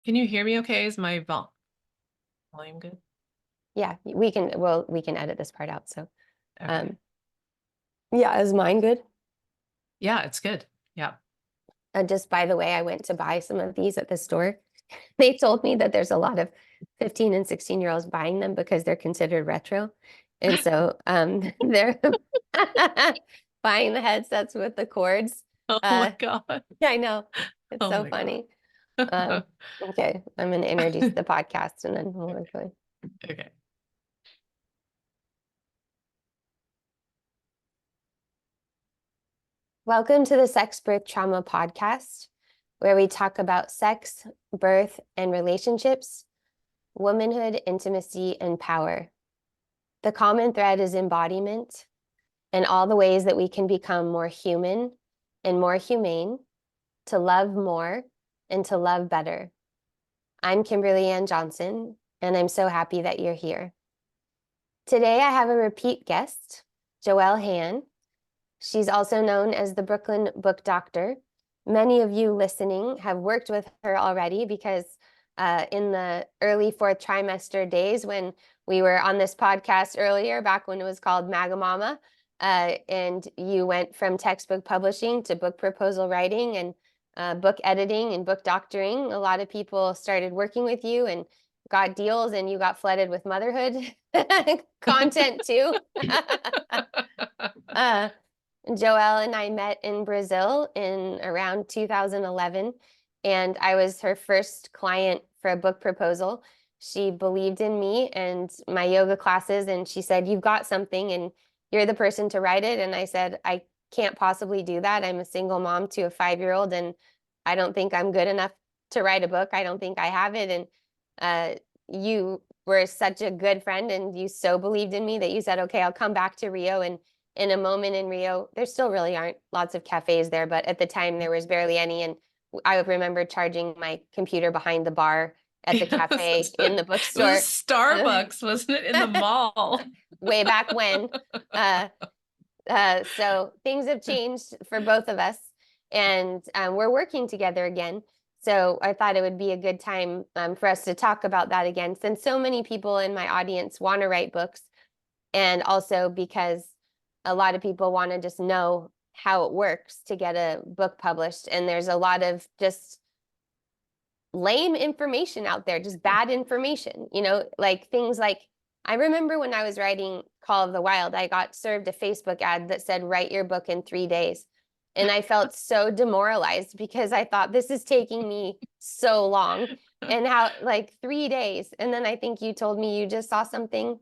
Can you hear me okay? Is my volume good? Yeah, we can edit this part out. So, Okay. yeah, is mine good? Yeah, it's good. Yeah. Just by the way, I went to buy some of these at the store. They told me that there's a lot of 15 and 16-year-olds buying them because they're considered retro. And so they're buying the headsets with the cords. Oh my Uh, God. yeah, I know. It's Oh so my God. funny. Okay, I'm going to introduce the podcast and then we'll get going. Okay. Welcome to the Sex.Birth.Trauma podcast, where we talk about sex, birth, and relationships, womanhood, intimacy, and power. The common thread is embodiment and all the ways that we can become more human and more humane, to love more and to love better. I'm Kimberly Ann Johnson, and I'm so happy that you're here. Today I have a repeat guest, Joelle Hann. She's also known as the Brooklyn Book Doctor. Many of you listening have worked with her already because in the early fourth trimester days when we were on this podcast earlier, back when it was called MAGA Mama, and you went from textbook publishing to book proposal writing and book editing and book doctoring, a lot of people started working with you and got deals, and you got flooded with motherhood content too. Joelle and I met in Brazil in around 2011, and I was her first client for a book proposal. She believed in me and my yoga classes, and she said, "You've got something, and you're the person to write it." And I said, "I can't possibly do that. I'm a single mom to a 5-year-old, and I don't think I'm good enough to write a book. I don't think I have it." And you were such a good friend, and you so believed in me that you said, "Okay, I'll come back to Rio." And in a moment in Rio, there still really aren't lots of cafes there, but at the time there was barely any. And I remember charging my computer behind the bar at the cafe in the It was a bookstore. Starbucks, wasn't it, in the mall? Way back when. So things have changed for both of us, and we're working together again. So I thought it would be a good time for us to talk about that again, since so many people in my audience want to write books, and also because a lot of people want to just know how it works to get a book published. And there's a lot of just lame information out there, just bad information, like things like, I remember when I was writing Call of the Wild, I got served a Facebook ad that said, "Write your book in 3 days." And I felt so demoralized because I thought, this is taking me so long. And how, like, 3 days. And then I think you told me you just saw something.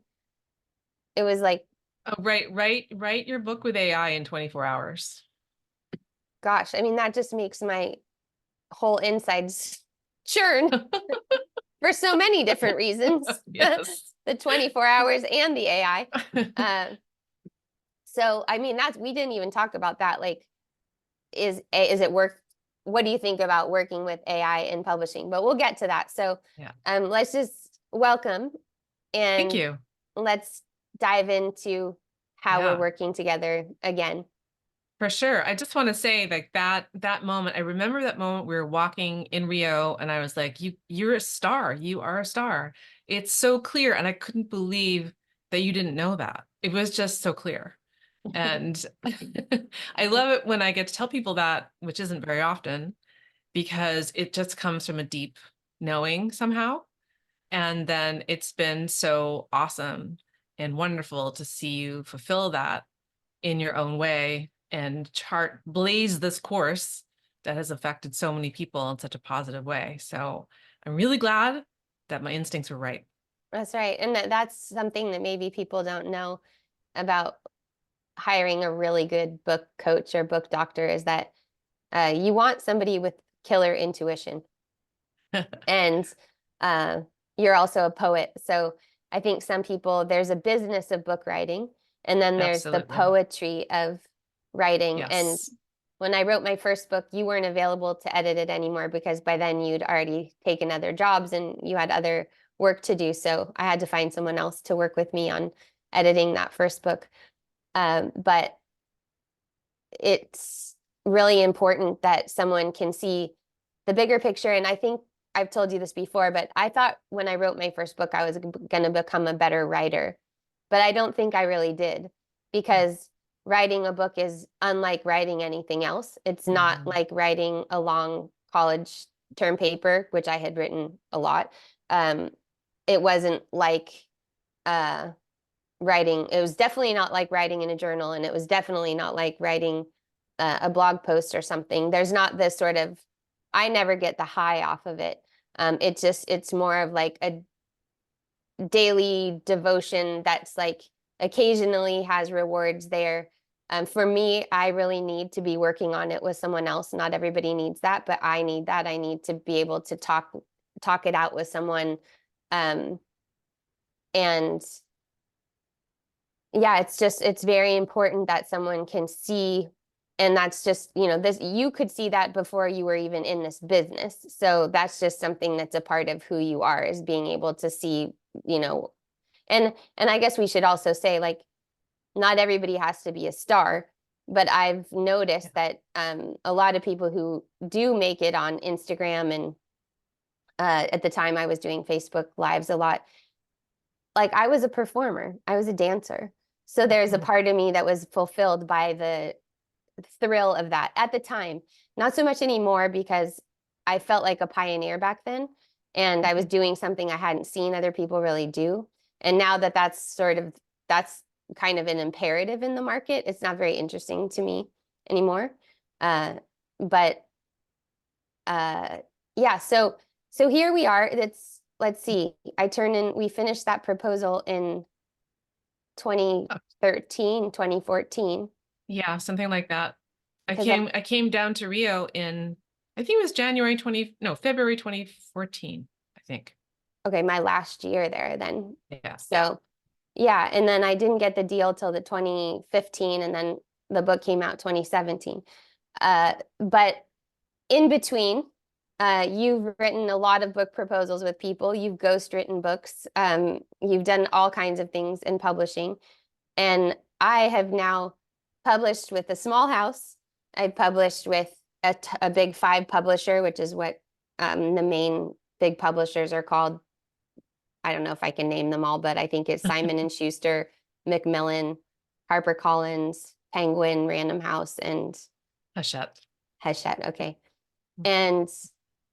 It was like, Oh, write your book with AI in 24 hours. gosh, I mean, that just makes my whole insides churn for so many different reasons. Yes. The 24 hours and the AI. So, I mean, we didn't even talk about that. Like, is it work? What do you think about working with AI in publishing? But we'll get to that. So, Yeah. let's just welcome Thank and you. let's dive into how we're Yeah. working together again. For sure. I just want to say, like, that moment, I remember that moment we were walking in Rio and I was like, you're a star. You are a star. It's so clear. And I couldn't believe that you didn't know that. It was just so clear. And I love it when I get to tell people that, which isn't very often, because it just comes from a deep knowing somehow. And then it's been so awesome and wonderful to see you fulfill that in your own way and blaze this course that has affected so many people in such a positive way. So I'm really glad that my instincts were right. That's right. And that's something that maybe people don't know about hiring a really good book coach or book doctor, is that you want somebody with killer intuition. And uh, you're also a poet. So I think some people, there's a business of book writing, and then there's the Absolutely. poetry of writing. And Yes. when I wrote my first book, you weren't available to edit it anymore because by then you'd already taken other jobs and you had other work to do. So I had to find someone else to work with me on editing that first book. But it's really important that someone can see the bigger picture. And I think I've told you this before, but I thought when I wrote my first book, I was going to become a better writer, but I don't think I really did, because writing a book is unlike writing anything else. It's not like writing a long college term paper, which I had written a lot. It wasn't like writing. It was definitely not like writing in a journal, and it was definitely not like writing a blog post or something. There's not this sort of, I never get the high off of it. It's more of like a daily devotion that's like occasionally has rewards there. For me, I really need to be working on it with someone else. Not everybody needs that, but I need that. I need to be able to talk it out with someone. And yeah, it's very important that someone can see. And that's just, this, you could see that before you were even in this business. So that's just something that's a part of who you are, is being able to see, and I guess we should also say, like, not everybody has to be a star, but I've noticed that a lot of people who do make it on Instagram, and at the time I was doing Facebook Lives a lot, like, I was a performer, I was a dancer. So there's a part of me that was fulfilled by the thrill of that at the time. Not so much anymore, because I felt like a pioneer back then, and I was doing something I hadn't seen other people really do. And now that that's kind of an imperative in the market, it's not very interesting to me anymore. But yeah, so here we are. Let's see, we finished that proposal in 2013, 2014. Yeah, something like that. I Because came down to Rio in, I think it was February 2014, I think. Okay, my last year there then. Yes. So yeah, and then I didn't get the deal till the 2015, and then the book came out 2017. But in between, you've written a lot of book proposals with people. You've ghost written books. You've done all kinds of things in publishing. And I have now published with a small house. I published with a big 5 publisher, which is what the main big publishers are called. I don't know if I can name them all, but I think it's Simon and Schuster, Macmillan, HarperCollins, Penguin, Random House, and Hachette. Hachette. Okay. And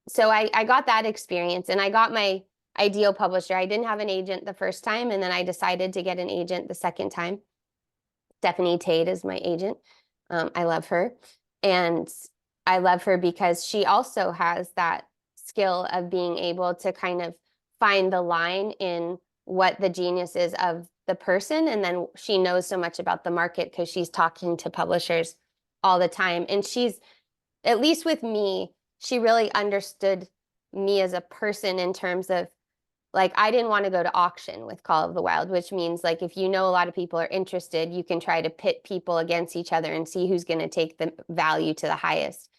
so I got that experience, and I got my ideal publisher. I didn't have an agent the first time, and then I decided to get an agent the second time. Stephanie Tate is my agent. I love her. And I love her because she also has that skill of being able to kind of find the line in what the genius is of the person. And then she knows so much about the market because she's talking to publishers all the time. And she's, at least with me, she really understood me as a person in terms of, like, I didn't want to go to auction with Call of the Wild, which means, like, if a lot of people are interested, you can try to pit people against each other and see who's going to take the value to the highest.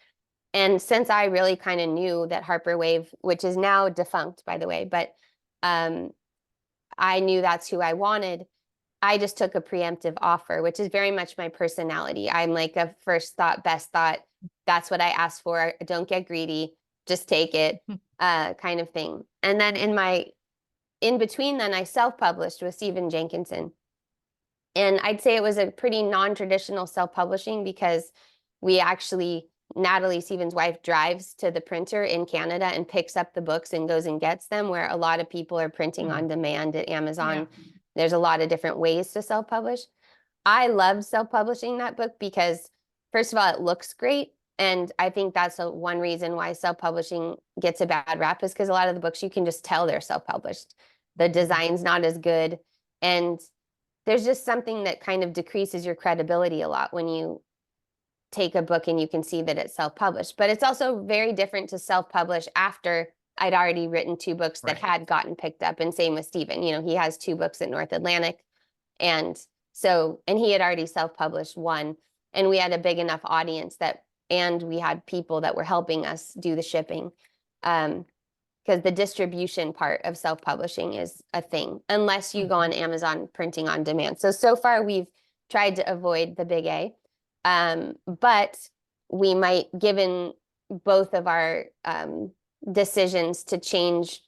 And since I really kind of knew that Harper Wave, which is now defunct, by the way, but I knew that's who I wanted, I just took a preemptive offer, which is very much my personality. I'm like a first thought, best thought. That's what I asked for. Don't get greedy. Just take it, kind of thing. And then in between then, I self-published with Stephen Jenkinson. And I'd say it was a pretty non-traditional self-publishing, because we actually, Natalie, Stephen's wife, drives to the printer in Canada and picks up the books and goes and gets them, where a lot of people are printing on demand at Amazon. Yeah. There's a lot of different ways to self-publish. I loved self-publishing that book because, first of all, it looks great. And I think that's one reason why self-publishing gets a bad rap, is because a lot of the books, you can just tell they're self-published. The design's not as good. And there's just something that kind of decreases your credibility a lot when you take a book and you can see that it's self-published. But it's also very different to self-publish after I'd already written 2 books that had gotten picked up. And same with Stephen, he has 2 books at North Atlantic. And he had already self-published 1, and we had a big enough audience and we had people that were helping us do the shipping. Because the distribution part of self-publishing is a thing, unless you go on Amazon printing on demand. So far, we've tried to avoid the big A. But we might, given both of our decisions to change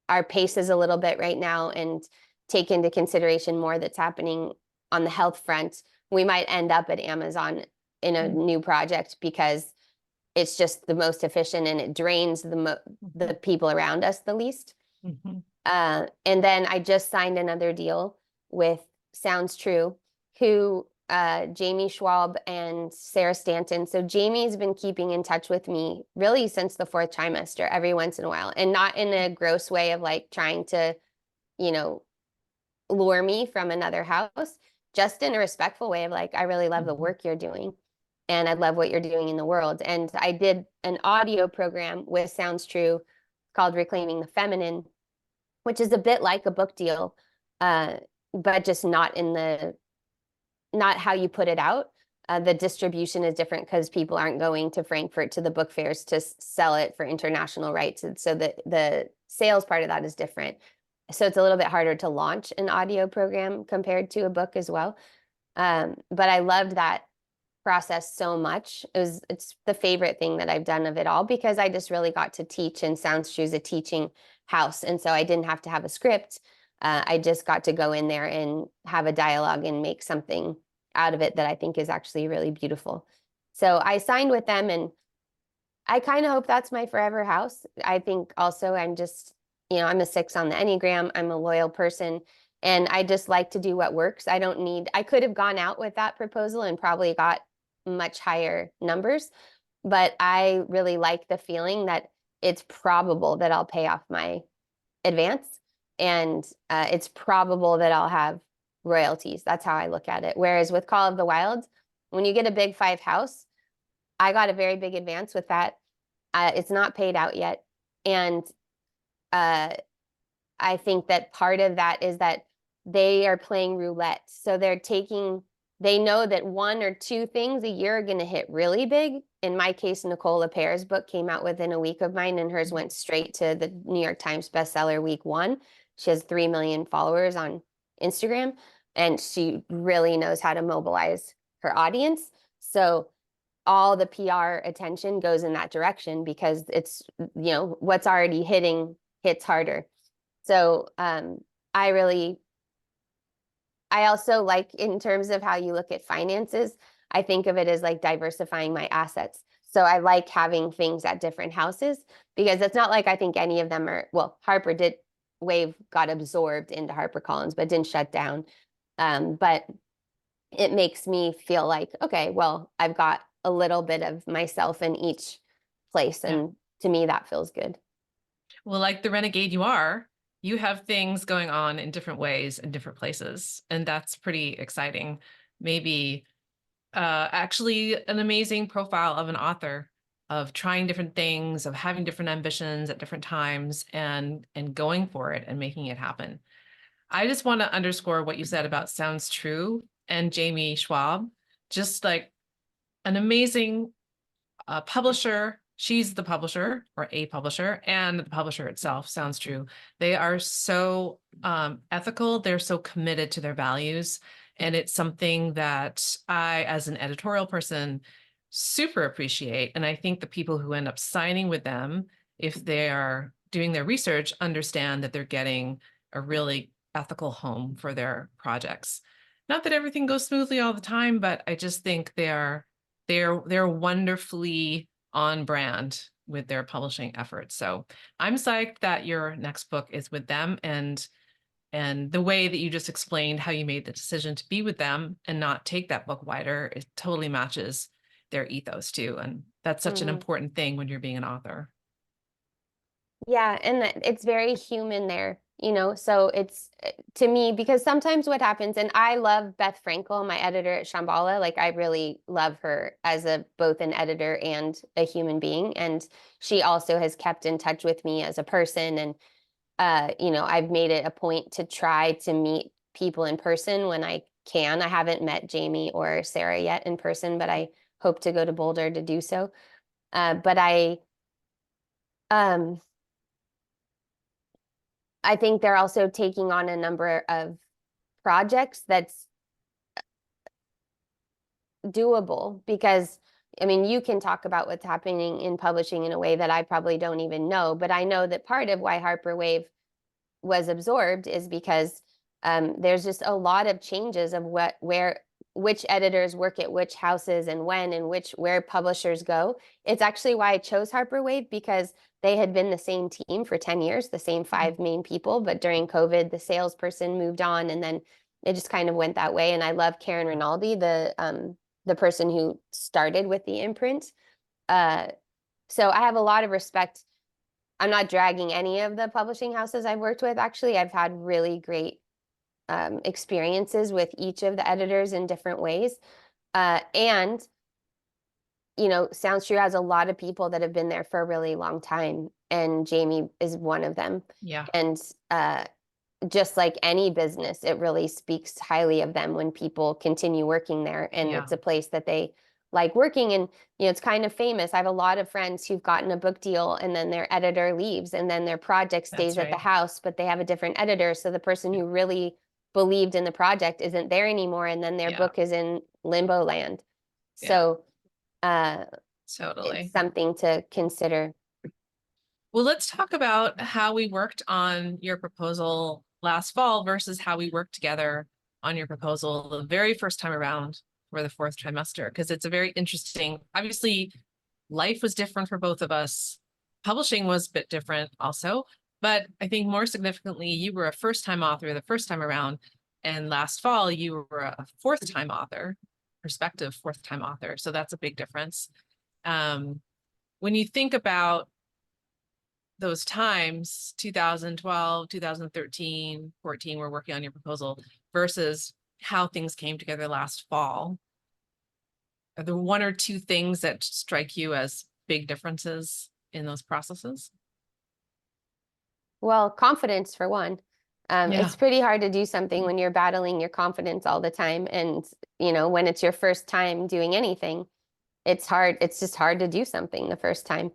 our paces a little bit right now and take into consideration more that's happening on the health front, we might end up at Amazon in a new project because it's just the most efficient and it drains the people around us the least. And then I just signed another deal with Sounds True, who Jamie Schwab and Sarah Stanton. So Jamie's been keeping in touch with me really since the 4th trimester, every once in a while, and not in a gross way of like trying to, you know, lure me from another house, just in a respectful way of like, I really love the work you're doing and I love what you're doing in the world. And I did an audio program with Sounds True called Reclaiming the Feminine, which is a bit like a book deal, but just not how you put it out. The distribution is different because people aren't going to Frankfurt to the book fairs to sell it for international rights. And so the sales part of that is different. So it's a little bit harder to launch an audio program compared to a book as well. But I loved that process so much. It's the favorite thing that I've done of it all because I just really got to teach, and Sounds True is a teaching house. And so I didn't have to have a script. I just got to go in there and have a dialogue and make something out of it that I think is actually really beautiful. So I signed with them, and I kind of hope that's my forever house. I think also I'm just, I'm a 6 on the Enneagram. I'm a loyal person, and I just like to do what works. I could have gone out with that proposal and probably got much higher numbers, but I really like the feeling that it's probable that I'll pay off my advance, and it's probable that I'll have royalties. That's how I look at it. Whereas with Call of the Wild, when you get a big 5 house, I got a very big advance with that. It's not paid out yet. And I think that part of that is that they are playing roulette. So they know that 1 or 2 things a year are going to hit really big. In my case, Nicole LePaire's book came out within a week of mine, and hers went straight to the New York Times bestseller week 1. She has 3 million followers on Instagram, and she really knows how to mobilize her audience. So all the PR attention goes in that direction because it's, what's already hitting hits harder. So I also like, in terms of how you look at finances, I think of it as like diversifying my assets. So I like having things at different houses because it's not like I think any of them are, well, Wave got absorbed into HarperCollins, but didn't shut down. But it makes me feel like, okay, well, I've got a little bit of myself in each place. And to me, that feels good. Well, like the renegade you are, you have things going on in different ways in different places. And that's pretty exciting. Maybe actually an amazing profile of an author, of trying different things, of having different ambitions at different times and going for it and making it happen. I just want to underscore what you said about Sounds True and Jamie Schwab, just like an amazing publisher. She's the publisher, or a publisher, and the publisher itself, Sounds True. They are so ethical. They're so committed to their values. And it's something that I, as an editorial person, super appreciate. And I think the people who end up signing with them, if they are doing their research, understand that they're getting a really ethical home for their projects. Not that everything goes smoothly all the time, but I just think they're wonderfully on brand with their publishing efforts. So I'm psyched that your next book is with them, and the way that you just explained how you made the decision to be with them and not take that book wider, it totally matches their ethos too. And that's such an important thing when you're being an author. Yeah, and it's very human there, so it's, to me, because sometimes what happens, and I love Beth Frankel, my editor at Shambhala, like I really love her as both an editor and a human being, and she also has kept in touch with me as a person, and I've made it a point to try to meet people in person when I can. I haven't met Jamie or Sarah yet in person, but I hope to go to Boulder to do so. But I think they're also taking on a number of projects that's doable because I mean, you can talk about what's happening in publishing in a way that I probably don't even know, but I know that part of why Harper Wave was absorbed is because there's just a lot of changes of which editors work at which houses and when, and where publishers go. It's actually why I chose Harper Wave, because they had been the same team for 10 years, the same 5 main people, but during COVID, the salesperson moved on, and then it just kind of went that way. And I love Karen Rinaldi, the person who started with the imprint. So I have a lot of respect. I'm not dragging any of the publishing houses I've worked with. Actually, I've had really great experiences with each of the editors in different ways. And, you know, Sounds True has a lot of people that have been there for a really long time, and Jamie is one of them. Yeah. And just like any business, it really speaks highly of them when people continue working there, and Yeah. it's a place that they like working. And you know, it's kind of famous. I have a lot of friends who've gotten a book deal, and then their editor leaves, and then their project stays That's at the right. house, but they have a different editor, so the person who really believed in the project isn't there anymore, and then their Yeah. book is in limbo land. Yeah. So Totally. it's something to consider. Well, let's talk about how we worked on your proposal last fall versus how we worked together on your proposal the very first time around for the 4th trimester, because it's a very interesting, obviously, life was different for both of us. Publishing was a bit different also, but I think more significantly, you were a first-time author the first time around, and last fall you were a 4th-time author, prospective 4th-time author. So that's a big difference. When you think about those times, 2012, 2013, 14, we're working on your proposal, versus how things came together last fall, are there 1 or 2 things that strike you as big differences in those processes? Well, confidence for one. Yeah. It's pretty hard to do something when you're battling your confidence all the time. And, you know, when it's your first time doing anything, it's hard. It's just hard to do something the first time.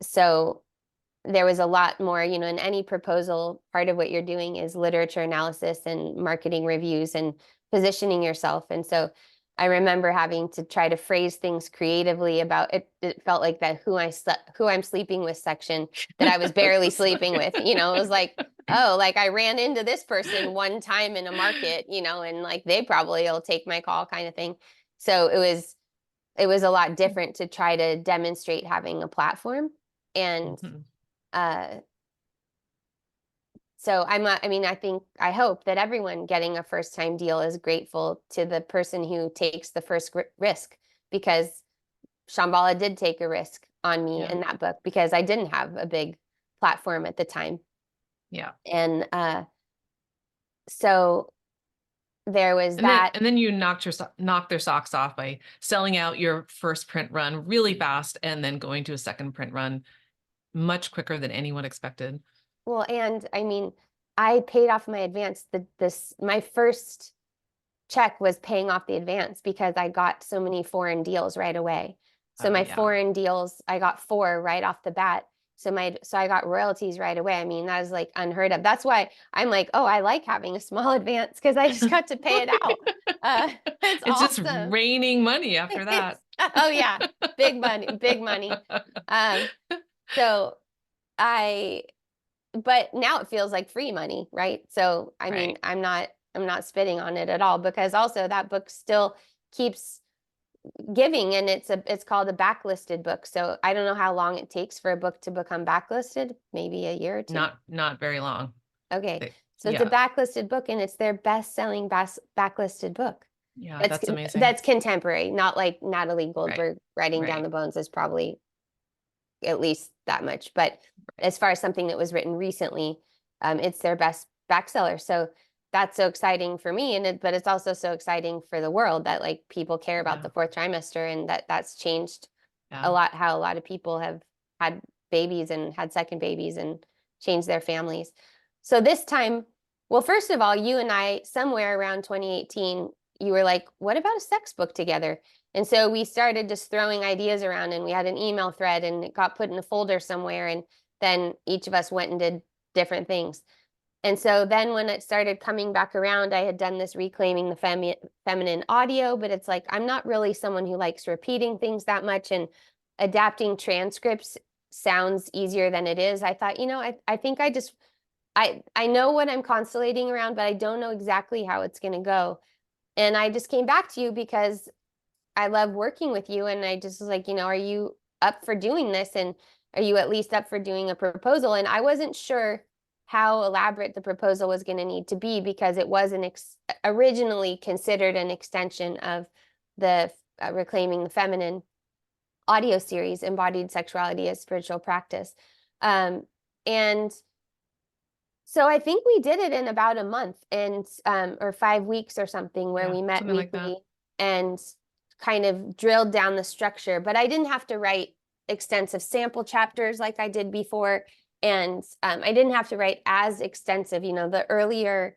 So there was a lot more, you know, in any proposal, part of what you're doing is literature analysis and marketing reviews and positioning yourself. And so I remember having to try to phrase things creatively about it. It felt like that who I'm sleeping with section that I was barely sleeping with. You know, it was like, oh, like I ran into this person one time in a market, you know, and like they probably will take my call kind of thing. So it was a lot different to try to demonstrate having a platform. And so I hope that everyone getting a first time deal is grateful to the person who takes the first risk, because Shambhala did take a risk on me in that book because I didn't have a big platform at the time. Yeah. And so there was And that. then you knocked their socks off by selling out your first print run really fast and then going to a second print run much quicker than anyone expected. Well, and I mean, I paid off my advance. My first check was paying off the advance because I got so many foreign deals right away. So my foreign deals, I got 4 right off the bat. So I got royalties right away. I mean, that was like unheard of. That's why I'm like, oh, I like having a small advance because I just got to pay it out. It's awesome. Just raining money after that. Oh yeah, big money, big money. But now it feels like free money, right? So I mean, I'm not spitting on it at all, because also that book still keeps giving, and it's called a backlisted book. So I don't know how long it takes for a book to become backlisted, maybe a year or 2. Not very long. Okay. So it's a backlisted book, and it's their best-selling backlisted book. Yeah, that's amazing. That's contemporary, not like Natalie Goldberg writing Down the Bones is probably at least that much. But as far as something that was written recently, it's their best bestseller. So that's so exciting for me, but it's also so exciting for the world that like people care about the 4th trimester, and that's changed a lot how a lot of people have had babies and had second babies and changed their families. So this time, well, first of all, you and I, somewhere around 2018, you were like, what about a sex book together? And so we started just throwing ideas around, and we had an email thread, and it got put in a folder somewhere, and then each of us went and did different things. And so then when it started coming back around, I had done this reclaiming the feminine audio, but it's like, I'm not really someone who likes repeating things that much, and adapting transcripts sounds easier than it is. I thought, I think I know what I'm constellating around, but I don't know exactly how it's going to go. And I just came back to you because I love working with you. And I just was like, are you up for doing this? And are you at least up for doing a proposal? And I wasn't sure how elaborate the proposal was going to need to be, because it was originally considered an extension of the Reclaiming the Feminine audio series, Embodied Sexuality as Spiritual Practice. And so I think we did it in about a month, and or 5 weeks or something, where Yeah, we met something like that. weekly and kind of drilled down the structure. But I didn't have to write extensive sample chapters like I did before. And I didn't have to write as extensive. The earlier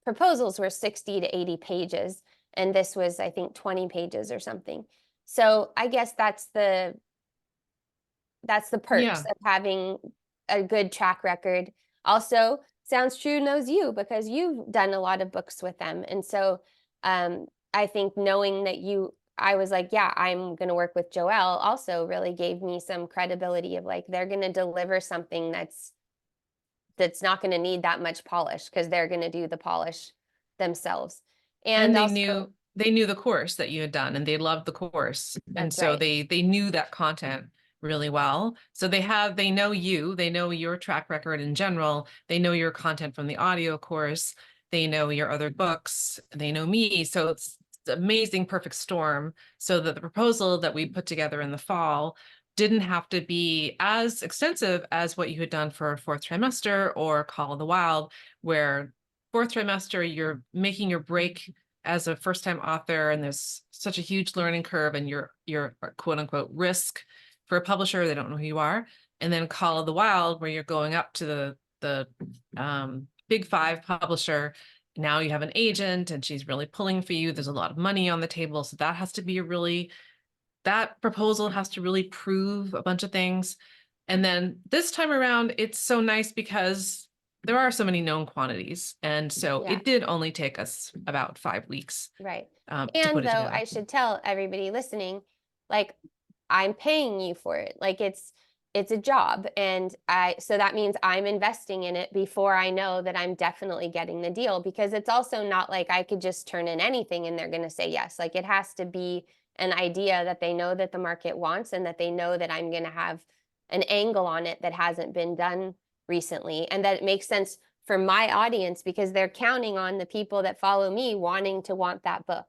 proposals were 60 to 80 pages. And this was, I think, 20 pages or something. So I guess that's the perks Yeah. of having a good track record. Also, Sounds True knows you because you've done a lot of books with them. And so I think knowing that I was like, yeah, I'm going to work with Joelle, also really gave me some credibility of like, they're going to deliver something that's not going to need that much polish, because they're going to do the polish themselves. And And also, they knew the course that you had done, and they loved the course. And that's so right. they knew that content really well. So they know you, they know your track record in general, they know your content from the audio course, they know your other books, they know me. So it's an amazing perfect storm, so that the proposal that we put together in the fall didn't have to be as extensive as what you had done for fourth trimester or Call of the Wild, where fourth trimester, you're making your break as a first-time author, and there's such a huge learning curve, and you're quote unquote risk for a publisher. They don't know who you are. And then Call of the Wild, where you're going up to the big five publisher. Now you have an agent, and she's really pulling for you. There's a lot of money on the table. So that has to be that proposal has to really prove a bunch of things. And then this time around, it's so nice because there are so many known quantities. And so Yeah. it did only take us about 5 weeks Right. to And put it though together. I should tell everybody listening, like, I'm paying you for it. Like, it's a job, and so that means I'm investing in it before I know that I'm definitely getting the deal, because it's also not like I could just turn in anything and they're going to say yes. Like, it has to be an idea that they know that the market wants, and that they know that I'm going to have an angle on it that hasn't been done recently, and that it makes sense for my audience, because they're counting on the people that follow me wanting to want that book.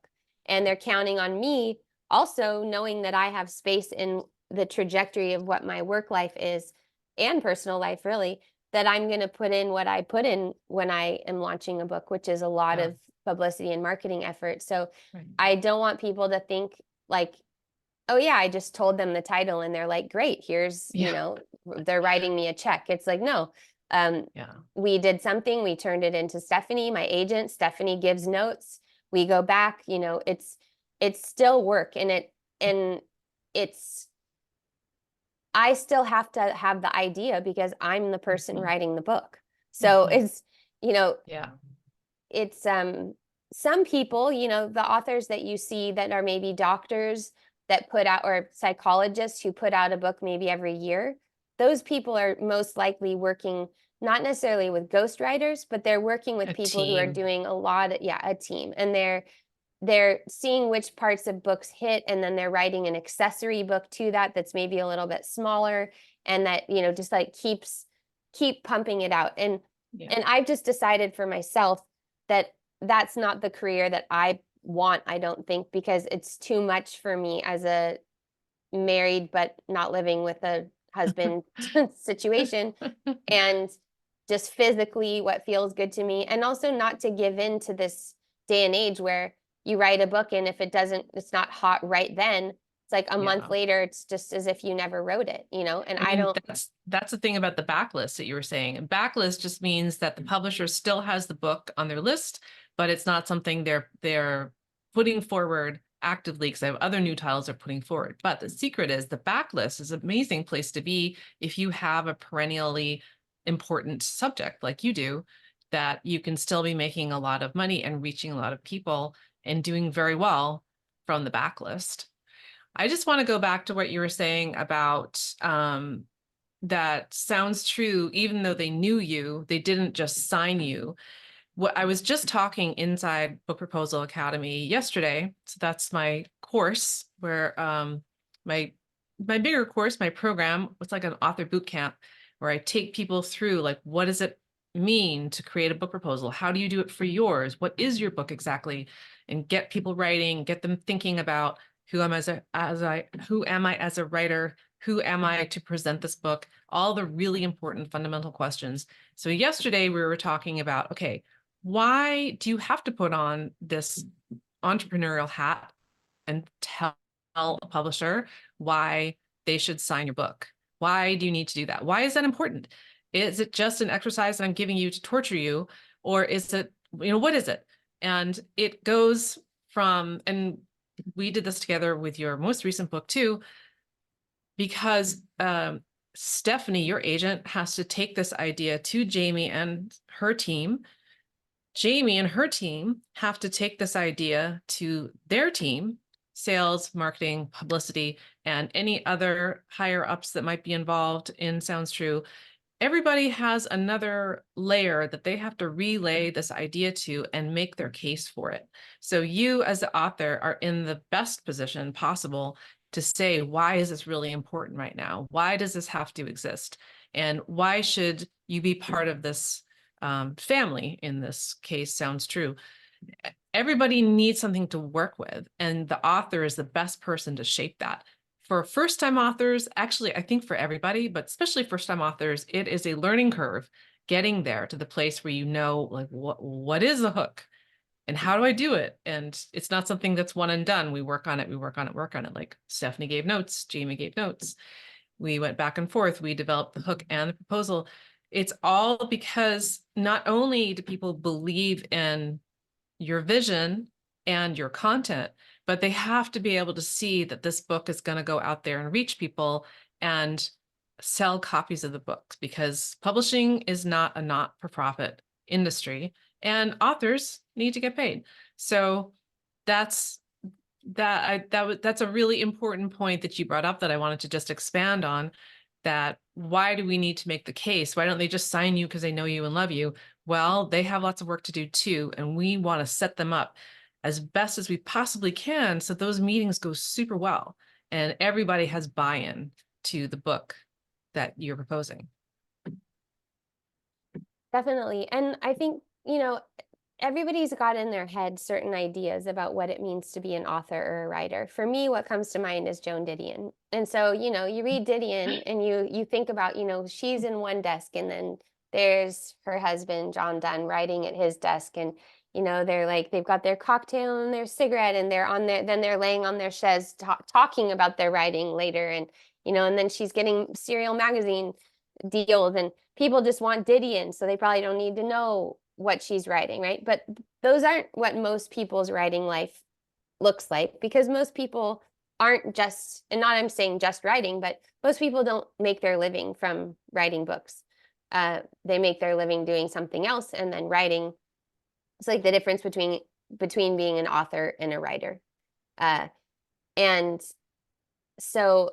And they're counting on me also knowing that I have space in the trajectory of what my work life is, and personal life, really, that I'm going to put in what I put in when I am launching a book, which is a lot Yeah. of publicity and marketing effort. So Right. I don't want people to think like, oh yeah, I just told them the title and they're like, great, here's, Yeah. they're writing me a check. It's like, no, Yeah. we did something, we turned it into Stephanie, my agent. Stephanie gives notes, we go back, it's still work, and it's, I still have to have the idea because I'm the person writing the book. So it's, Yeah. it's some people, the authors that you see that are maybe doctors that put out, or psychologists who put out a book maybe every year, those people are most likely working not necessarily with ghostwriters, but they're working with A people who are team. doing a lot of, a team, and they're seeing which parts of books hit, and then they're writing an accessory book to that that's maybe a little bit smaller, and that just like keep pumping it out. And Yeah. I've just decided for myself that that's not the career that I want, I don't think, because it's too much for me as a married but not living with a husband situation, and just physically what feels good to me, and also not to give in to this day and age where you write a book, and if it's not hot right then, it's like a month Yeah. later, it's just as if you never wrote it, and I I mean, don't. that's the thing about the backlist that you were saying. And backlist just means that the publisher still has the book on their list, but it's not something they're putting forward actively, because I have other new titles they're putting forward. But the secret is the backlist is an amazing place to be if you have a perennially important subject like you do, that you can still be making a lot of money and reaching a lot of people and doing very well from the backlist. I just want to go back to what you were saying about that sounds true, even though they knew you, they didn't just sign you. What I was just talking inside Book Proposal Academy yesterday. So that's my course where my my bigger course, my program, it's like an author boot camp where I take people through like, what does it mean to create a book proposal? How do you do it for yours? What is your book exactly? And get people writing, get them thinking about who am I who am I as a writer? Who am I to present this book? All the really important fundamental questions. So yesterday we were talking about, okay, why do you have to put on this entrepreneurial hat and tell a publisher why they should sign your book? Why do you need to do that? Why is that important? Is it just an exercise that I'm giving you to torture you? Or is it, what is it? And it goes from, and we did this together with your most recent book too, because Stephanie, your agent, has to take this idea to Jamie and her team. Jamie and her team have to take this idea to their team, sales, marketing, publicity, and any other higher ups that might be involved in Sounds True. Everybody has another layer that they have to relay this idea to and make their case for it. So you as the author are in the best position possible to say, why is this really important right now? Why does this have to exist? And why should you be part of this family? In this case, Sounds True. Everybody needs something to work with, and the author is the best person to shape that. For first-time authors, actually, I think for everybody, but especially first-time authors, it is a learning curve getting there to the place where like what is a hook and how do I do it? And it's not something that's one and done. We work on it, we work on it, work on it. Like Stephanie gave notes, Jamie gave notes. We went back and forth. We developed the hook and the proposal. It's all because not only do people believe in your vision and your content, but they have to be able to see that this book is going to go out there and reach people and sell copies of the books, because publishing is not a not-for-profit industry and authors need to get paid. So that's that's a really important point that you brought up that I wanted to just expand on. That why do we need to make the case? Why don't they just sign you because they know you and love you? Well, they have lots of work to do too, and we want to set them up as best as we possibly can so those meetings go super well and everybody has buy-in to the book that you're proposing. Definitely. And I think, everybody's got in their head certain ideas about what it means to be an author or a writer. For me, what comes to mind is Joan Didion. And so, you read Didion and you think about, she's in one desk and then there's her husband, John Donne, writing at his desk. And, they're like, they've got their cocktail and their cigarette and then they're laying on their chaise talking about their writing later. And, and then she's getting Serial magazine deals and people just want Didion. So they probably don't need to know what she's writing, right? But those aren't what most people's writing life looks like, because most people aren't just, and not I'm saying just writing, but most people don't make their living from writing books. They make their living doing something else, and then writing. It's like the difference between being an author and a writer. And so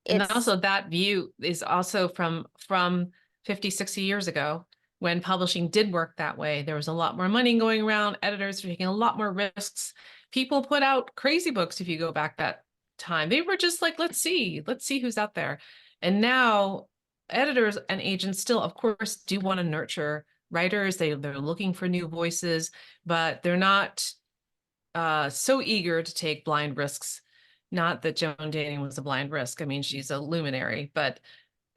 and also that view is also from 50, 60 years ago, when publishing did work that way. There was a lot more money going around. Editors were taking a lot more risks. People put out crazy books. If you go back that time, they were just like, let's see who's out there. And now editors and agents still, of course, do want to nurture writers. They're looking for new voices, but they're not so eager to take blind risks. Not that Joan Didion was a blind risk. I mean, she's a luminary, but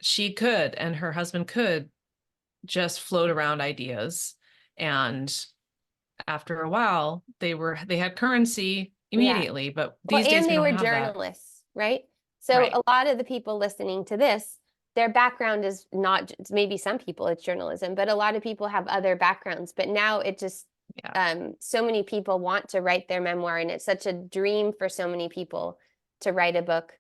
she could, and her husband could, just float around ideas, and after a while they had currency immediately. Yeah. But these days and they were journalists, right? So right. A lot of the people listening to this, their background is not, maybe some people it's journalism, but a lot of people have other backgrounds. But now it just so many people want to write their memoir, and it's such a dream for so many people to write a book.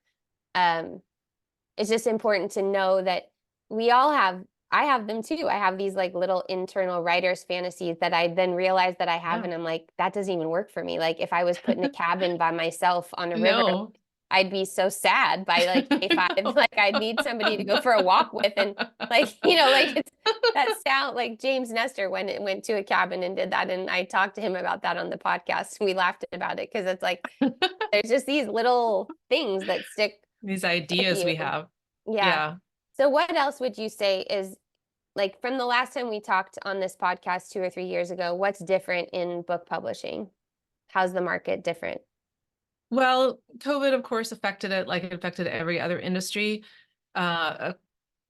It's just important to know that we all have, I have them too. I have these like little internal writer's fantasies that I then realize that I have, Yeah. and I'm like, that doesn't even work for me. Like if I was put in a cabin by myself on a river, No. I'd be so sad by like day I 5. know. Like I'd need somebody to go for a walk with, and like, like it's that sound like James Nestor went to a cabin and did that. And I talked to him about that on the podcast. We laughed about it because it's like there's just these little things that stick These with ideas you. we have. Yeah. Yeah. So what else would you say is like from the last time we talked on this podcast 2 or 3 years ago, what's different in book publishing? How's the market different? Well, COVID, of course, affected it like it affected every other industry. Uh,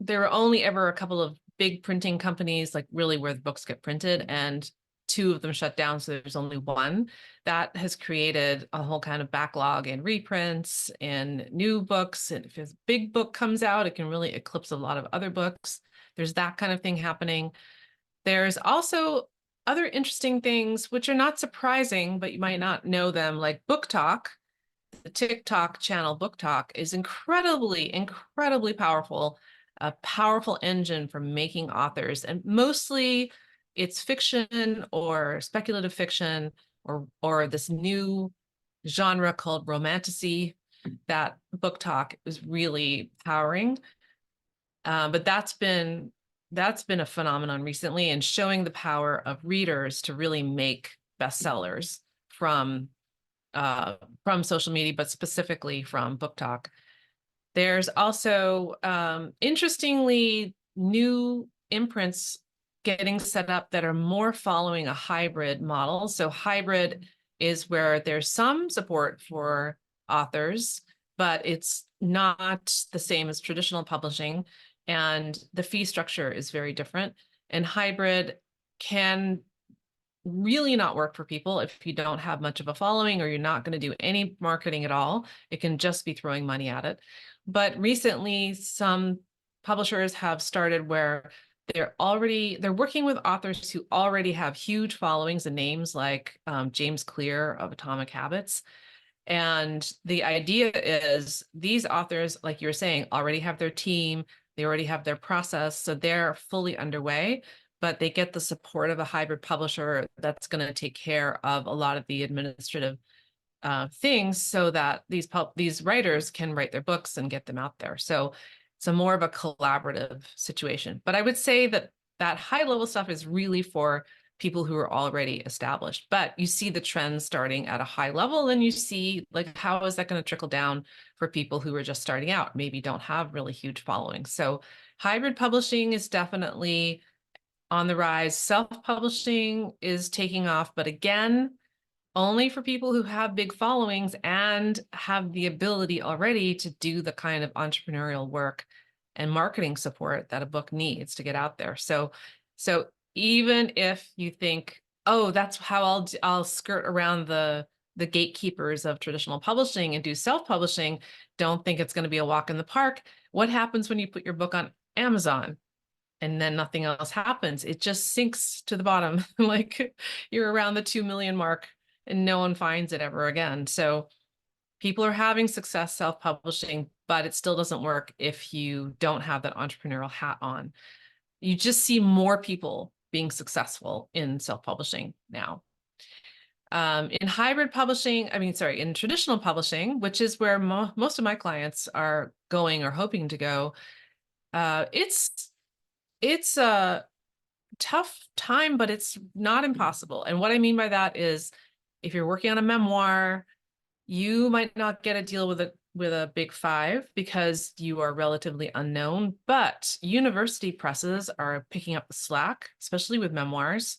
there were only ever a couple of big printing companies, like really where the books get printed, and 2 of them shut down. So there's only one. That has created a whole kind of backlog in reprints and new books. And if a big book comes out, it can really eclipse a lot of other books. There's that kind of thing happening. There's also other interesting things, which are not surprising, but you might not know them, like Book Talk. The TikTok channel Book Talk is incredibly powerful, a powerful engine for making authors. And mostly it's fiction or speculative fiction or this new genre called romantasy that Book Talk is really powering. But that's been a phenomenon recently, and showing the power of readers to really make bestsellers uh, from social media, but specifically from Book Talk. There's also, interestingly, new imprints getting set up that are more following a hybrid model. So hybrid is where there's some support for authors, but it's not the same as traditional publishing, and the fee structure is very different. And hybrid can really not work for people if you don't have much of a following or you're not going to do any marketing at all. It can just be throwing money at it. But recently, some publishers have started where they're working with authors who already have huge followings and names like James Clear of Atomic Habits. And the idea is these authors, like you were saying, already have their team, they already have their process, so they're fully underway, but they get the support of a hybrid publisher that's going to take care of a lot of the administrative things so that these writers can write their books and get them out there. So it's a more of a collaborative situation. But I would say that that high level stuff is really for people who are already established. But you see the trends starting at a high level, and you see like how is that going to trickle down for people who are just starting out, maybe don't have really huge followings. So hybrid publishing is definitely on the rise. Self-publishing is taking off, but again, only for people who have big followings and have the ability already to do the kind of entrepreneurial work and marketing support that a book needs to get out there. So even if you think, oh, that's how I'll skirt around the gatekeepers of traditional publishing and do self-publishing, don't think it's going to be a walk in the park. What happens when you put your book on Amazon and then nothing else happens? It just sinks to the bottom. Like you're around the 2 million mark and no one finds it ever again. So people are having success self-publishing, but it still doesn't work if you don't have that entrepreneurial hat on. You just see more people being successful in self-publishing now. In hybrid publishing, in traditional publishing, which is where most of my clients are going or hoping to go, it's a tough time, but it's not impossible. And what I mean by that is if you're working on a memoir, you might not get a deal with a big 5 because you are relatively unknown, but university presses are picking up the slack, especially with memoirs.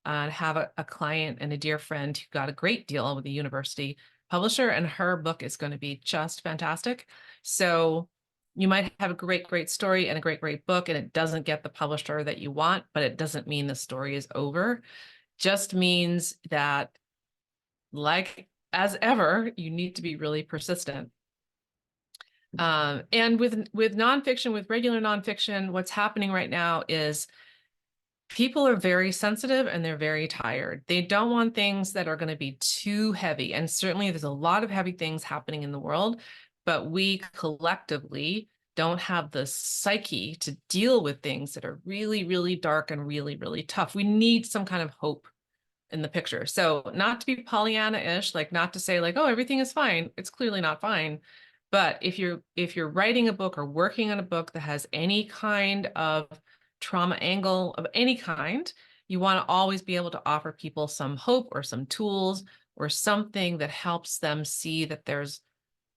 I have a client and a dear friend who got a great deal with a university publisher, and her book is going to be just fantastic. So you might have a great story and a great book, and it doesn't get the publisher that you want, but it doesn't mean the story is over. Just means that, like as ever, you need to be really persistent. And with nonfiction, with regular nonfiction, what's happening right now is people are very sensitive and they're very tired. They don't want things that are going to be too heavy. And certainly there's a lot of heavy things happening in the world, but we collectively don't have the psyche to deal with things that are really, really dark and really, really tough. We need some kind of hope in the picture. So not to be Pollyanna-ish, like not to say like, oh, everything is fine. It's clearly not fine. But if you're writing a book or working on a book that has any kind of trauma angle of any kind, you want to always be able to offer people some hope or some tools or something that helps them see that there's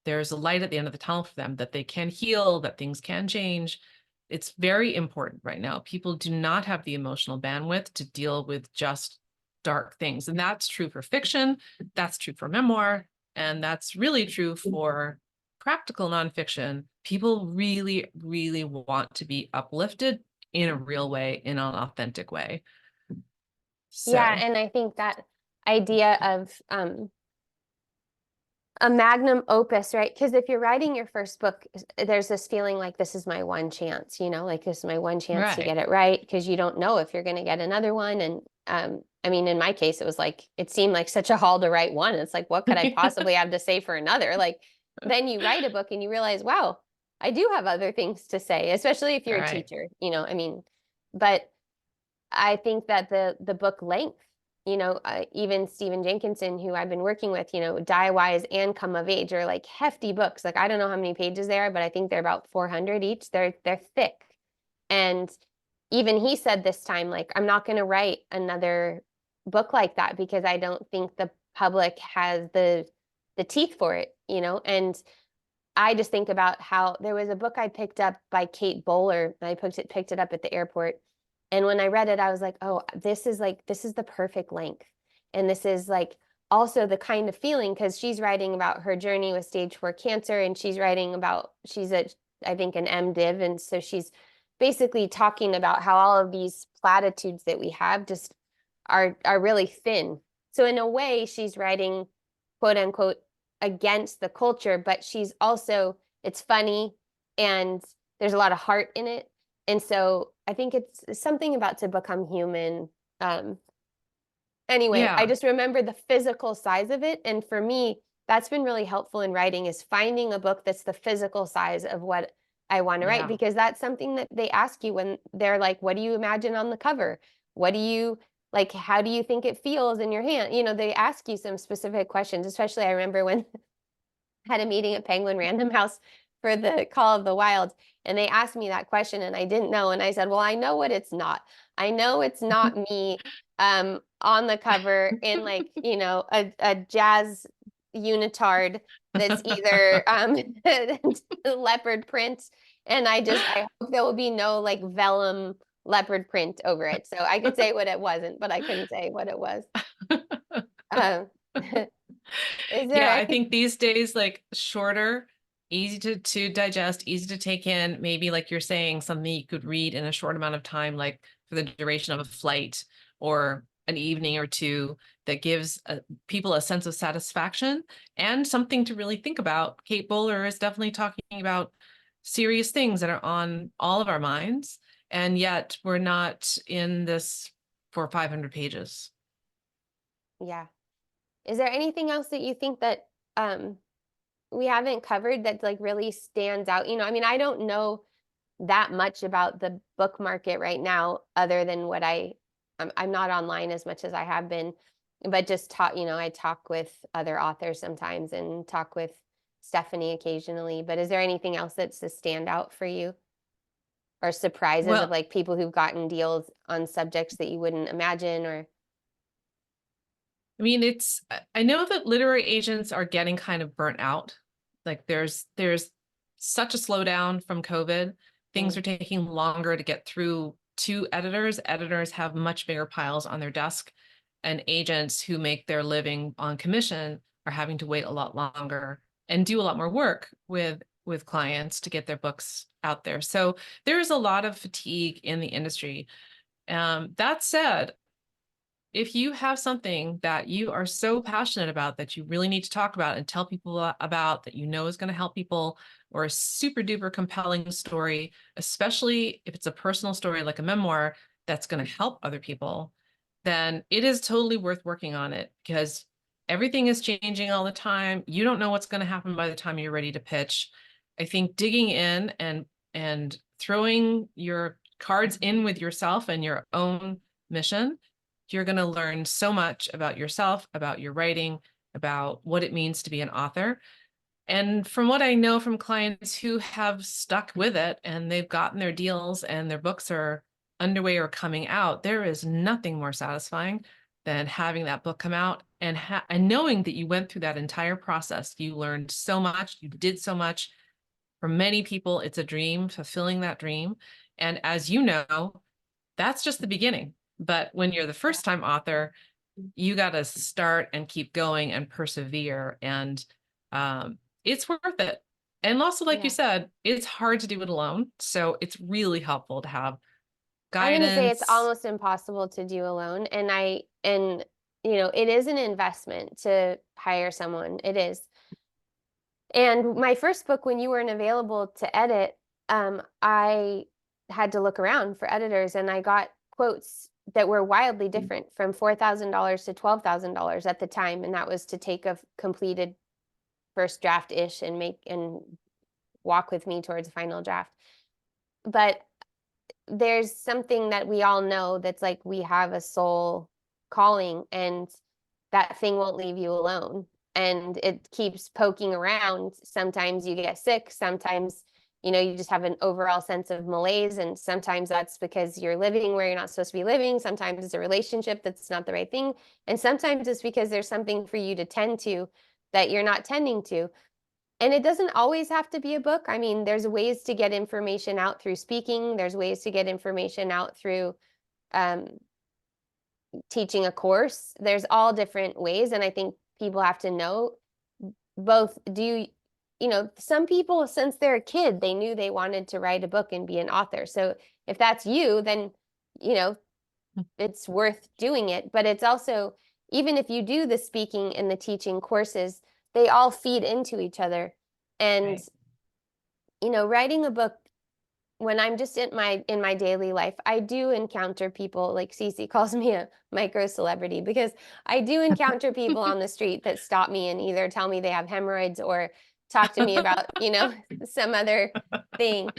a light at the end of the tunnel for them, that they can heal, that things can change. It's very important right now. People do not have the emotional bandwidth to deal with just dark things. And that's true for fiction, that's true for memoir, and that's really true for practical nonfiction. People really, really want to be uplifted in a real way, in an authentic way. Yeah, So, and I think that idea of a magnum opus, right? Because if you're writing your first book, there's this feeling like this is my one chance, like this is my one chance to right. get it right, because you don't know if you're going to get another one. And I mean, in my case, it was like it seemed like such a haul to write one. It's like, what could I possibly have to say for another? Like, then you write a book and you realize, wow, I do have other things to say, especially if you're a Right. teacher, I mean, but I think that the book length, even Stephen Jenkinson, who I've been working with, Die Wise and Come of Age are like hefty books. Like I don't know how many pages they are, but I think they're about 400 each. They're thick. And even he said this time, like, I'm not going to write another book like that because I don't think the public has the teeth for it, And I just think about how there was a book I picked up by Kate Bowler. I picked it up at the airport. And when I read it, I was like, oh, this is the perfect length. And this is like also the kind of feeling, because she's writing about her journey with stage 4 cancer, and she's writing about, I think, an MDiv. And so she's basically talking about how all of these platitudes that we have just are really thin. So in a way, she's writing, quote unquote, against the culture, but she's also, it's funny and there's a lot of heart in it. And so I think it's something about to become human. Um, anyway, I Yeah. just remember the physical size of it. And for me, that's been really helpful in writing, is finding a book that's the physical size of what I want to write, Yeah. because that's something that they ask you when they're like, what do you imagine on the cover? What do you like? How do you think it feels in your hand? They ask you some specific questions, especially I remember when had a meeting at Penguin Random House for the Call of the Wild, and they asked me that question, and I didn't know, and I said, "Well, I know what it's not. I know it's not me on the cover in like a jazz unitard that's either leopard print, and I hope there will be no like vellum leopard print over it, so I could say what it wasn't, but I couldn't say what it was." Um, is there Yeah, I any? think these days, like shorter, easy to digest, easy to take in, maybe like you're saying, something you could read in a short amount of time, like for the duration of a flight or an evening or two, that gives people a sense of satisfaction and something to really think about. Kate Bowler is definitely talking about serious things that are on all of our minds, and yet we're not in this for 500 pages. Yeah. Is there anything else that you think that um we haven't covered that like really stands out? I mean, I don't know that much about the book market right now, other than what I'm not online as much as I have been, but just I talk with other authors sometimes and talk with Stephanie occasionally. But is there anything else that's a standout for you, or surprises of Well, like people who've gotten deals on subjects that you wouldn't imagine? Or I mean, I know that literary agents are getting kind of burnt out. Like there's such a slowdown from COVID. Things Mm, are taking longer to get through to editors. Editors have much bigger piles on their desk, and agents who make their living on commission are having to wait a lot longer and do a lot more work with clients to get their books out there. So there's a lot of fatigue in the industry. That said, if you have something that you are so passionate about that you really need to talk about and tell people about, that you know is going to help people, or a super duper compelling story, especially if it's a personal story like a memoir that's going to help other people, then it is totally worth working on it, because everything is changing all the time. You don't know what's going to happen by the time you're ready to pitch. I think digging in and throwing your cards in with yourself and your own mission, you're going to learn so much about yourself, about your writing, about what it means to be an author. And from what I know from clients who have stuck with it and they've gotten their deals and their books are underway or coming out, there is nothing more satisfying than having that book come out and knowing that you went through that entire process. You learned so much, you did so much. For many people, it's a dream, fulfilling that dream. And as you know, that's just the beginning. But when you're the first time author, you got to start and keep going and persevere. And it's worth it. And also, like you said, it's hard to do it alone. So it's really helpful to have I'm going to say it's guidance. almost impossible to do alone. And you know, it is an investment to hire someone. It is. And my first book, when you weren't available to edit, I had to look around for editors, and I got quotes that were wildly different, from $4,000 to $12,000 at the time, and that was to take a completed first draft-ish and walk with me towards a final draft. But there's something that we all know that's like, we have a soul calling, and that thing won't leave you alone. And it keeps poking around. Sometimes you get sick. Sometimes, you know, you just have an overall sense of malaise. And sometimes that's because you're living where you're not supposed to be living. Sometimes it's a relationship that's not the right thing. And sometimes it's because there's something for you to tend to that you're not tending to. And it doesn't always have to be a book. I mean, there's ways to get information out through speaking. There's ways to get information out through um, teaching a course. There's all different ways. And I think people have to know both. You know, some people, since they're a kid, they knew they wanted to write a book and be an author. So if that's you, then, you know, it's worth doing it. But it's also, even if you do the speaking and the teaching courses, they all feed into each other. And, Right. you know, writing a book, when I'm just in my daily life, I do encounter people, like Cece calls me a micro celebrity, because I do encounter people on the street that stop me and either tell me they have hemorrhoids or talk to me about, you know, some other thing.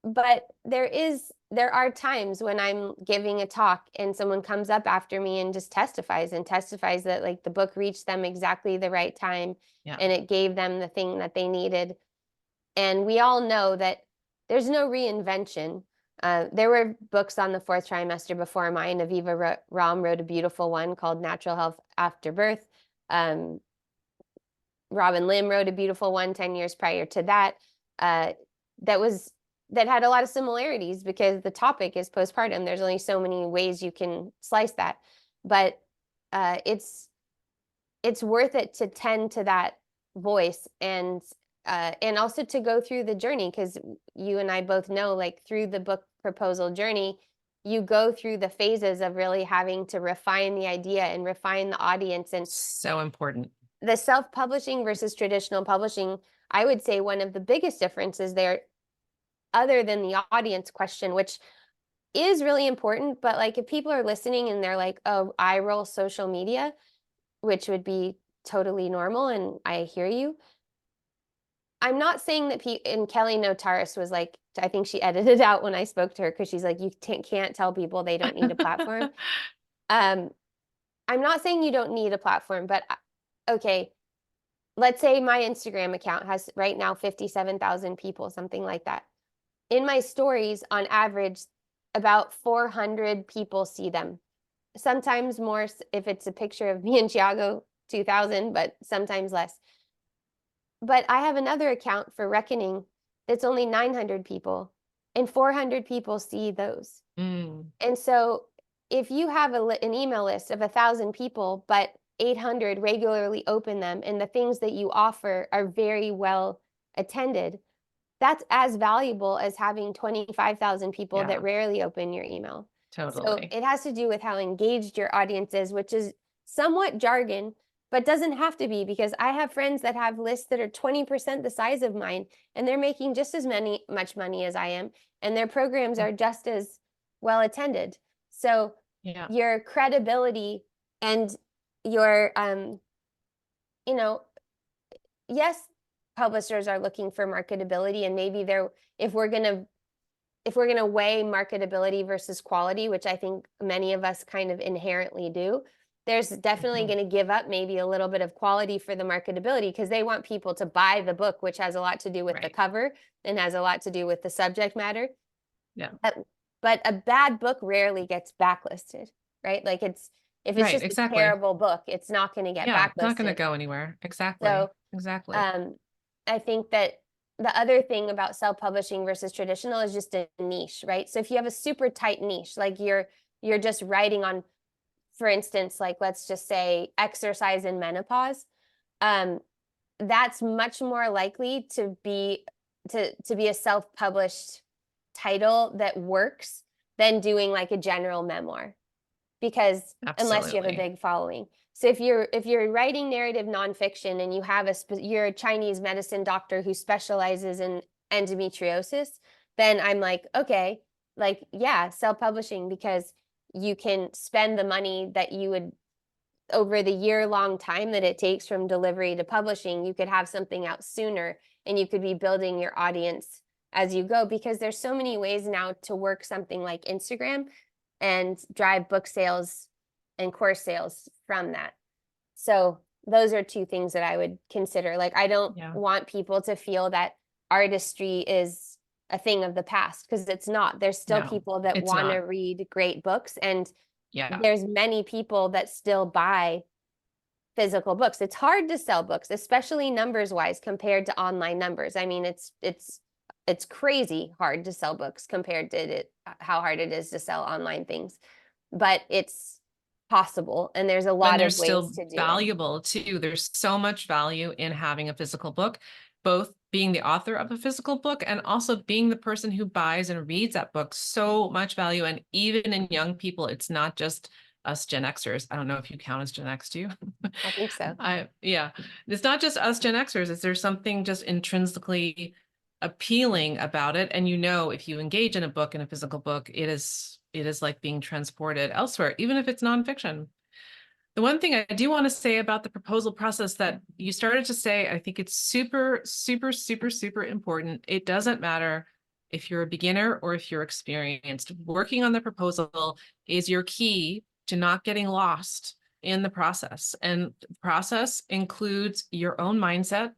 But there are times when I'm giving a talk and someone comes up after me and just testifies that, like, the book reached them exactly the right time, Yeah. and it gave them the thing that they needed. And we all know that there's no reinvention. There were books on the fourth trimester before mine. Aviva Romm wrote a beautiful one called Natural Health After Birth. Robin Lim wrote a beautiful one 10 years prior to that. That had a lot of similarities because the topic is postpartum. There's only so many ways you can slice that, but it's worth it to tend to that voice, and also to go through the journey, because you and I both know, like, through the book proposal journey, you go through the phases of really having to refine the idea and refine the audience. And So important. the self-publishing versus traditional publishing, I would say one of the biggest differences there, other than the audience question, which is really important, but like, if people are listening and they're like, oh, I roll social media, which would be totally normal, and I hear you. I'm not saying that and Kelly Notaris was like, I think she edited out when I spoke to her, because she's like, you can't tell people they don't need a platform. I'm not saying you don't need a platform, but okay, let's say my Instagram account has right now 57,000 people, something like that. In my stories, on average, about 400 people see them. Sometimes more if it's a picture of me and Thiago, 2,000, but sometimes less. But I have another account for Reckoning that's only 900 people, and 400 people see those. And so if you have an email list of 1,000 people, but 800 regularly open them, and the things that you offer are very well attended, that's as valuable as having 25,000 people that rarely open your email. So Totally. it has to do with how engaged your audience is, which is somewhat jargon, but doesn't have to be, because I have friends that have lists that are 20% the size of mine, and they're making just as much money as I am, and their programs are just as well attended. So your credibility and your, you know, yes, publishers are looking for marketability, and maybe if we're gonna weigh marketability versus quality, which I think many of us kind of inherently do, there's definitely going to give up maybe a little bit of quality for the marketability, because they want people to buy the book, which has a lot to do with the cover and has a lot to do with the subject matter. Yeah. But a bad book rarely gets backlisted, right? Like if it's just a terrible book, it's not going to get backlisted. It's not going to go anywhere. Exactly. So, exactly. I think that the other thing about self-publishing versus traditional is just a niche, right? So if you have a super tight niche, like you're just writing on, for instance, like let's just say exercise in menopause, that's much more likely to be a self-published title that works than doing like a general memoir, because unless you have a big following. So if you're writing narrative nonfiction and you have you're a Chinese medicine doctor who specializes in endometriosis, then I'm like, okay, like, yeah, self-publishing, because you can spend the money that you would over the year-long time that it takes from delivery to publishing. You could have something out sooner, and you could be building your audience as you go, because there's so many ways now to work something like Instagram and drive book sales and course sales from that. So those are two things that I would consider. Like, I don't want people to feel that artistry is a thing of the past, because it's not. There's still people that want to read great books, and there's many people that still buy physical books. It's hard to sell books, especially numbers wise, compared to online numbers. I mean, it's crazy hard to sell books compared to how hard it is to sell online things, but it's possible, and there's a lot of ways to do valuable too. There's so much value in having a physical book, both being the author of a physical book and also being the person who buys and reads that book. So much value. And even in young people, it's not just us Gen Xers. I don't know if you count as Gen X, do you? I think so. Yeah, it's not just us Gen Xers. There's something just intrinsically appealing about it. And if you engage in a book, in a physical book, it is like being transported elsewhere, even if it's nonfiction. The one thing I do want to say about the proposal process that you started to say, I think it's super, super, super, super important. It doesn't matter if you're a beginner or if you're experienced. Working on the proposal is your key to not getting lost in the process. And the process includes your own mindset,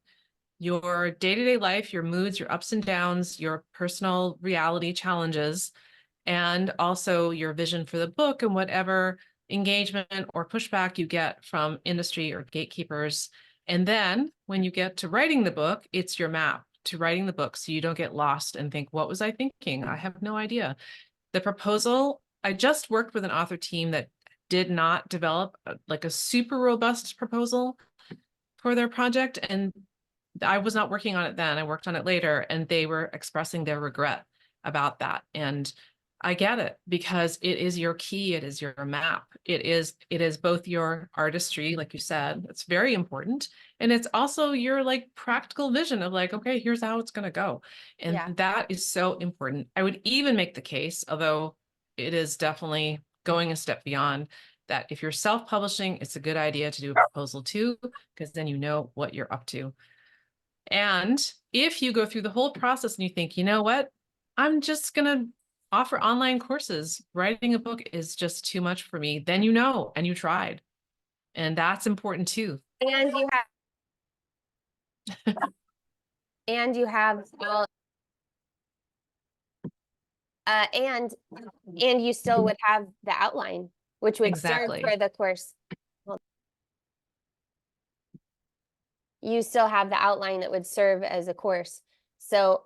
your day-to-day life, your moods, your ups and downs, your personal reality challenges, and also your vision for the book and whatever engagement or pushback you get from industry or gatekeepers. And then when you get to writing the book, it's your map to writing the book, so you don't get lost and think, what was I thinking? I have no idea. The proposal, I just worked with an author team that did not develop like a super robust proposal for their project. And I was not working on it then. I worked on it later, and they were expressing their regret about that. And I get it, because it is your key. It is your map. It is both your artistry, like you said, it's very important. And it's also your like practical vision of like, okay, here's how it's going to go. And that is so important. I would even make the case, although it is definitely going a step beyond, that if you're self-publishing, it's a good idea to do a proposal too, because then you know what you're up to. And if you go through the whole process and you think, you know what, I'm just going to offer online courses, writing a book is just too much for me, then and you tried. And that's important too. And you have well, and you still would have the outline, which would serve for the course. You still have the outline that would serve as a course. So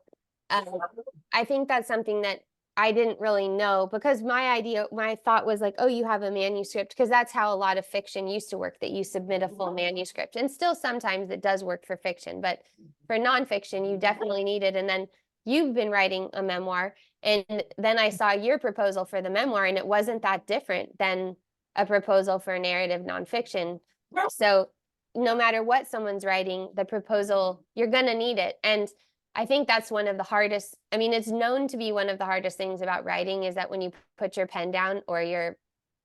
I think that's something that I didn't really know, because my thought was like, oh, you have a manuscript, because that's how a lot of fiction used to work, that you submit a full manuscript. And still sometimes it does work for fiction, but for nonfiction, you definitely need it. And then you've been writing a memoir, and then I saw your proposal for the memoir, and it wasn't that different than a proposal for narrative nonfiction. So no matter what someone's writing, the proposal, you're going to need it. And I think that's one of the hardest, I mean, it's known to be one of the hardest things about writing, is that when you put your pen down or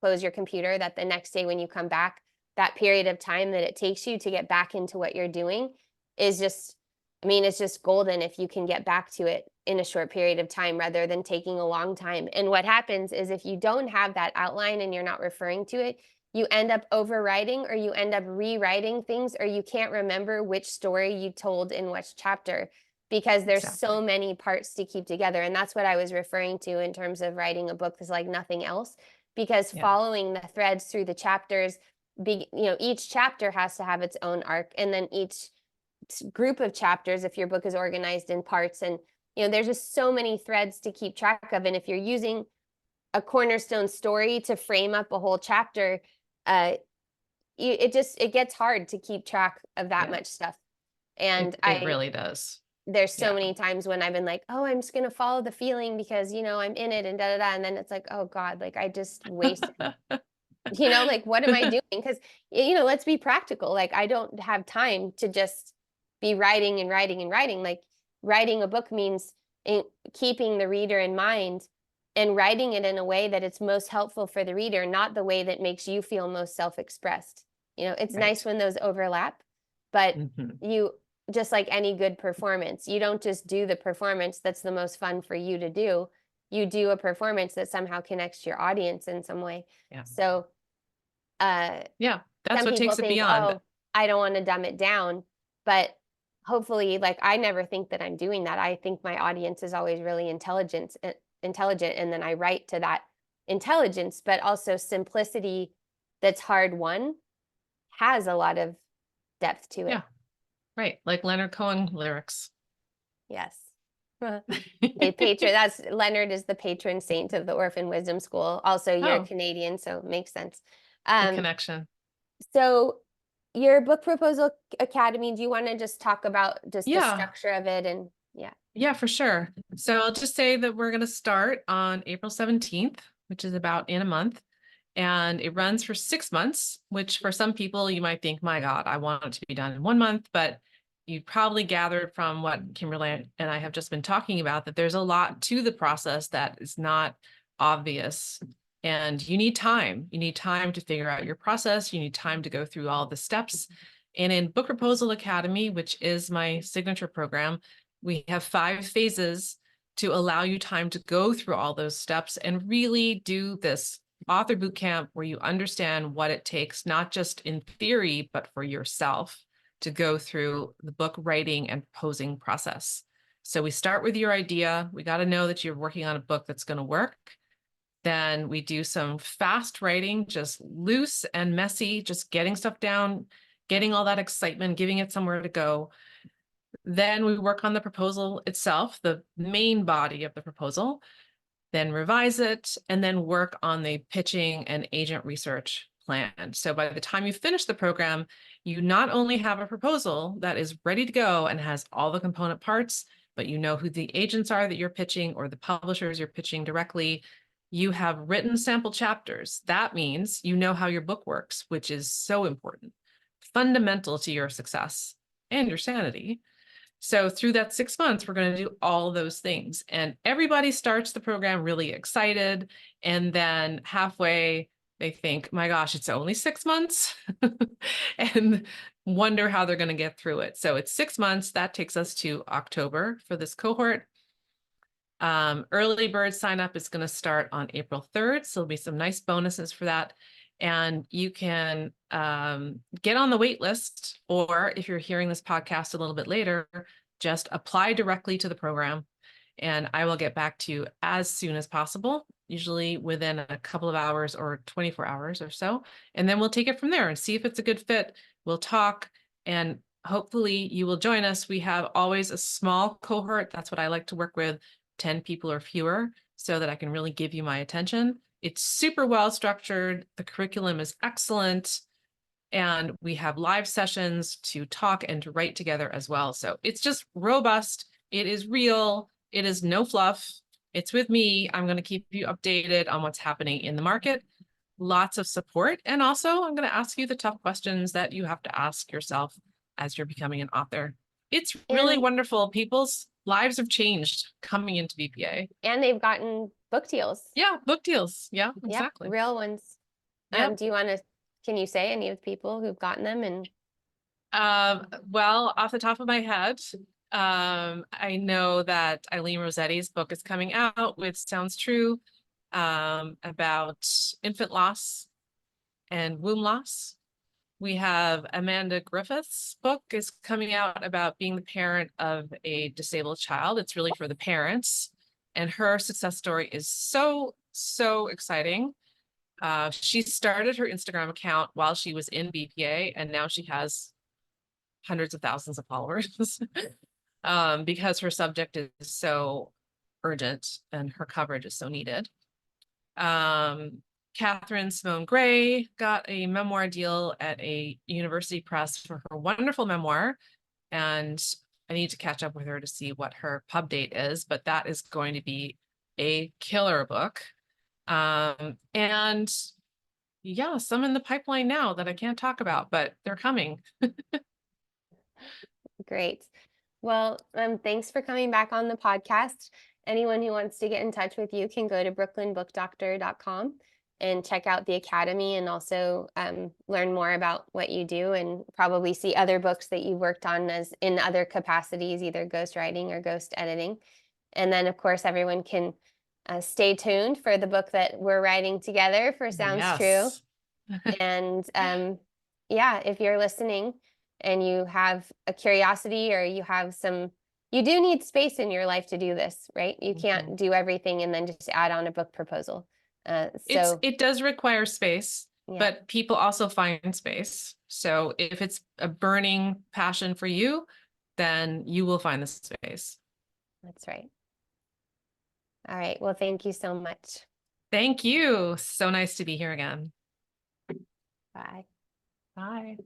close your computer, that the next day when you come back, that period of time that it takes you to get back into what you're doing is just I mean, it's just golden if you can get back to it in a short period of time rather than taking a long time. And what happens is if you don't have that outline and you're not referring to it, you end up overwriting or you end up rewriting things, or you can't remember which story you told in which chapter because there's so Exactly. many parts to keep together. And that's what I was referring to in terms of writing a book is like nothing else, because Yeah. following the threads through the chapters, each chapter has to have its own arc, and then each group of chapters, if your book is organized in parts, and there's just so many threads to keep track of. And if you're using a cornerstone story to frame up a whole chapter, uh it gets hard to keep track of that Yeah. much stuff. And It really does. there's so Yeah. many times when I've been like, oh, I'm just gonna follow the feeling because I'm in it and da da da, and then it's like, oh God, like I just wasted, like what am I doing? Because let's be practical. Like I don't have time to just be writing and writing and writing. Like writing a book means keeping the reader in mind and writing it in a way that it's most helpful for the reader, not the way that makes you feel most self-expressed. It's nice Right. when those overlap, but Mhm. you just like any good performance, you don't just do the performance that's the most fun for you to do. You do a performance that somehow connects to your audience in some way. Yeah. So uh, Yeah. That's some what people takes it think, beyond. oh, I don't want to dumb it down, but hopefully, like I never think that I'm doing that. I think my audience is always really intelligent, and then I write to that intelligence, but also simplicity that's hard won has a lot of depth to it. Yeah. Right. Like Leonard Cohen lyrics. Yes. A patron, that's Leonard is the patron saint of the Orphan Wisdom School. Also, you're Oh, Canadian, so it makes sense. good Um, connection. So your book proposal academy, do you want to just talk about just the Yeah. structure of it? And yeah. Yeah, for sure. So I'll just say that we're going to start on April 17th, which is about in a month. And it runs for 6 months, which for some people you might think, my God, I want it to be done in 1 month. But you probably gathered from what Kimberly and I have just been talking about that there's a lot to the process that is not obvious. And you need time. You need time to figure out your process. You need time to go through all the steps. And in Book Proposal Academy, which is my signature program, we have 5 phases to allow you time to go through all those steps and really do this author boot camp where you understand what it takes, not just in theory, but for yourself to go through the book writing and proposing process. So we start with your idea. We got to know that you're working on a book that's going to work. Then we do some fast writing, just loose and messy, just getting stuff down, getting all that excitement, giving it somewhere to go. Then we work on the proposal itself, the main body of the proposal, then revise it, and then work on the pitching and agent research plan. So by the time you finish the program, you not only have a proposal that is ready to go and has all the component parts, but you know who the agents are that you're pitching or the publishers you're pitching directly. You have written sample chapters. That means you know how your book works, which is so important, fundamental to your success and your sanity. So through that 6 months, we're going to do all those things. And everybody starts the program really excited. And then halfway, they think, my gosh, it's only 6 months and wonder how they're going to get through it. So it's 6 months. That takes us to October for this cohort. Early bird sign up is going to start on April 3rd. So there'll be some nice bonuses for that. And you can get on the wait list, or if you're hearing this podcast a little bit later, just apply directly to the program. And I will get back to you as soon as possible, usually within a couple of hours or 24 hours or so. And then we'll take it from there and see if it's a good fit. We'll talk, and hopefully you will join us. We have always a small cohort. That's what I like to work with, 10 people or fewer, so that I can really give you my attention. It's super well structured. The curriculum is excellent. And we have live sessions to talk and to write together as well. So it's just robust. It is real. It is no fluff. It's with me. I'm going to keep you updated on what's happening in the market. Lots of support. And also, I'm going to ask you the tough questions that you have to ask yourself as you're becoming an author. It's really And wonderful. People's lives have changed coming into BPA. they've gotten book deals. Yeah, book deals. Yeah, Yep, exactly. real ones. Yep. Do you want to, can you say any of the people who've gotten them? And Well, off the top of my head, I know that Eileen Rossetti's book is coming out with Sounds True, about infant loss and womb loss. We have Amanda Griffith's book is coming out about being the parent of a disabled child. It's really for the parents. And her success story is so, so exciting. She started her Instagram account while she was in BPA, and now she has hundreds of thousands of followers because her subject is so urgent and her coverage is so needed. Catherine Simone Gray got a memoir deal at a university press for her wonderful memoir. And I need to catch up with her to see what her pub date is, but that is going to be a killer book. And yeah, some in the pipeline now that I can't talk about, but they're coming. Great. Well, thanks for coming back on the podcast. Anyone who wants to get in touch with you can go to brooklynbookdoctor.com and check out the Academy, and also learn more about what you do, and probably see other books that you've worked on as in other capacities, either ghostwriting or ghost editing. And then, of course, everyone can stay tuned for the book that we're writing together for Sounds True. Yes. And yeah, if you're listening and you have a curiosity, or you have some, you do need space in your life to do this, right? You can't do everything and then just add on a book proposal. So it does require space, yeah, but people also find space. So if it's a burning passion for you, then you will find the space. that's right. All right. Well, thank you so much. Thank you. So nice to be here again. Bye. Bye.